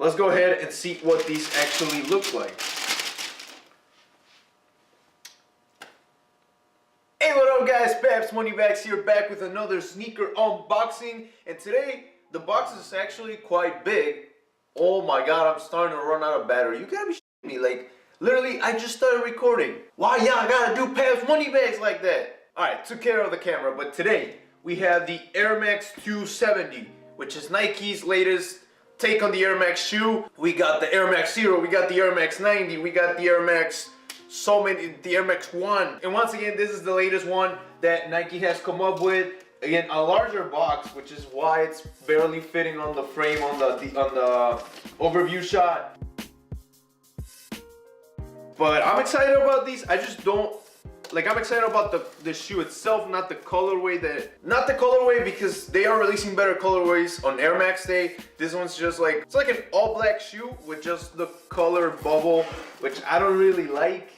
Let's go ahead and see what these actually look like. Hey, what up guys, Babs Moneybags here, back with another sneaker unboxing. And today, the box is actually quite big. Oh my god, I'm starting to run out of battery. You gotta be shitting me, like, literally, I just started recording. Why y'all gotta do Babs Moneybags like that? Alright, took care of the camera, but today, we have the Air Max 270, which is Nike's latest take on the Air Max shoe. We got the Air Max Zero, we got the Air Max 90, we got the Air Max the Air Max 1. And once again, this is the latest one that Nike has come up with. Again, a larger box, which is why it's barely fitting on the frame on the overview shot. But I'm excited about these. I just don't, like, I'm excited about the shoe itself, not the colorway because they are releasing better colorways on Air Max Day. This one's just like, it's like an all black shoe with just the color bubble, which I don't really like.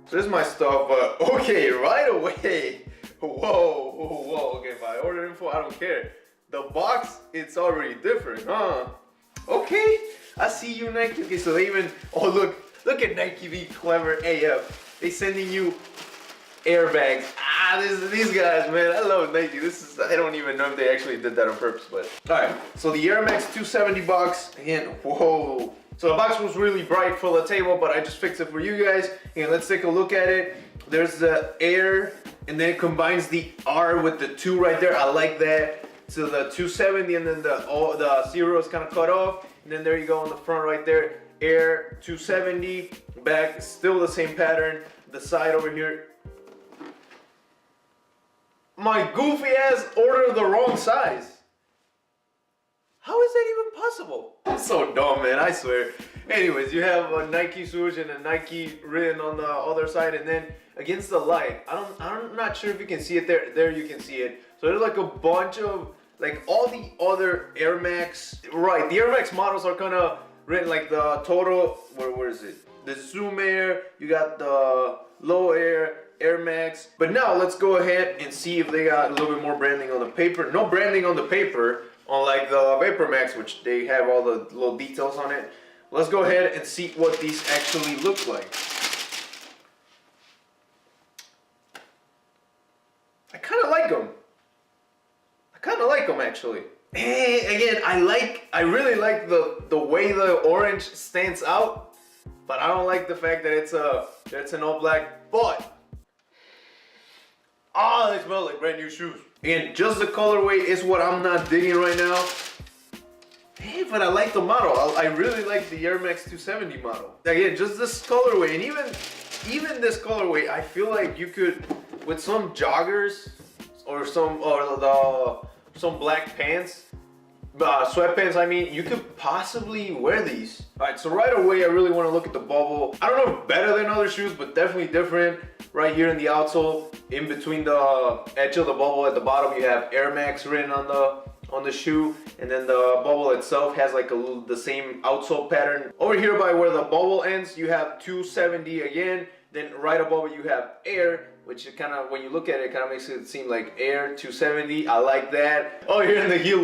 So this is my stuff, but okay, right away. Whoa, okay, if I order info, I don't care. The box, it's already different, huh? Okay, I see you, Nike. Okay, so they even, oh look at Nike be clever AF. They sending you airbags. These guys, man, I love Nike. This is, I don't even know if they actually did that on purpose, but. All right, so the Air Max 270 box, again, whoa. So the box was really bright for the table, but I just fixed it for you guys. And let's take a look at it. There's the Air, and then it combines the R with the 2 right there. I like that. So the 270, and then the Zero is kind of cut off. And then there you go on the front right there. Air 270, back, still the same pattern. The side over here. My goofy ass ordered the wrong size. How is that even possible? I'm so dumb, man, I swear. Anyways, you have a Nike swoosh and a Nike written on the other side, and then against the light, I'm not sure if you can see it there. There you can see it. So there's like a bunch of, like, all the other Air Max, right, the Air Max models are kind of written like the total, where is it? The Zoom Air, you got the Low Air, Air Max. But now let's go ahead and see if they got a little bit more branding on the paper. No branding on the paper, unlike the Vapor Max, which they have all the little details on it. Let's go ahead and see what these actually look like. I kind of like them. Actually. Hey, again, I really like the way the orange stands out, but I don't like the fact that it's an all black. But they smell like brand new shoes. Again, just the colorway is what I'm not digging right now. Hey, but I like the model. I really like the Air Max 270 model. Again, just this colorway, and even this colorway, I feel like you could, with some joggers or some black pants, sweatpants, I mean, you could possibly wear these. All right, so right away, I really want to look at the bubble. I don't know if better than other shoes, but definitely different. Right here in the outsole, in between the edge of the bubble at the bottom, you have Air Max written on the shoe, and then the bubble itself has like the same outsole pattern. Over here by where the bubble ends, you have 270 again. Then right above it, you have Air, which kind of, when you look at it, kind of makes it seem like Air 270. I like that. Oh, here in the heel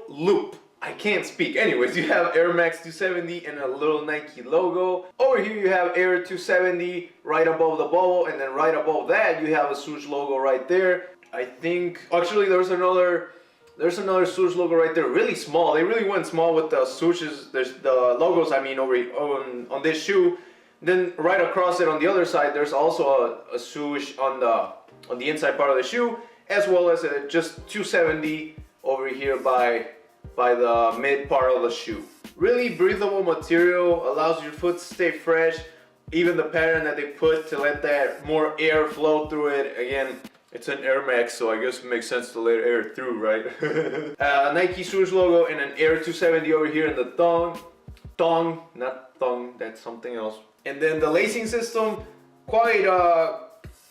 loop. I can't speak. Anyways, you have Air Max 270 and a little Nike logo. Over here you have Air 270 right above the bubble, and then right above that you have a swoosh logo right there. I think actually there's another swoosh logo right there, really small. They really went small with the swooshes. There's the logos, I mean, over on this shoe. Then right across it on the other side, there's also a swoosh on the inside part of the shoe, as well as just 270 over here by the mid part of the shoe. Really breathable material, allows your foot to stay fresh. Even the pattern that they put to let that more air flow through it. Again, it's an Air Max, so I guess it makes sense to let air through, right? Nike swoosh logo and an Air 270 over here in the thong, not thong, that's something else. And then the lacing system, quite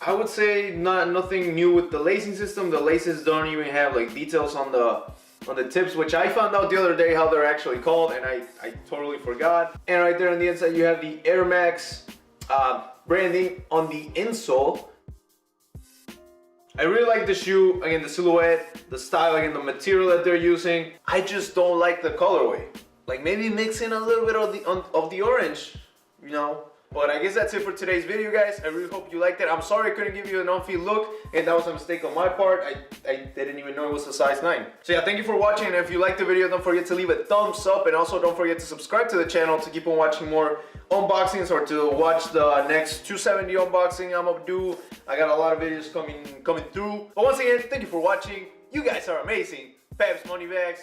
I would say nothing new with the lacing system. The laces don't even have like details on the tips, which I found out the other day how they're actually called, and I totally forgot. And right there on the inside, you have the Air Max branding on the insole. I really like the shoe, again, the silhouette, the style, again, the material that they're using. I just don't like the colorway. Like maybe mix in a little bit of the orange, you know. But I guess that's it for today's video, guys. I really hope you liked it. I'm sorry I couldn't give you an on-feet look, and that was a mistake on my part. I didn't even know it was a size 9. So yeah, thank you for watching, and if you liked the video, don't forget to leave a thumbs up, and also don't forget to subscribe to the channel to keep on watching more unboxings or to watch the next 270 unboxing I'm gonna do. I got a lot of videos coming through. But once again, thank you for watching. You guys are amazing. Fabs Money Bags.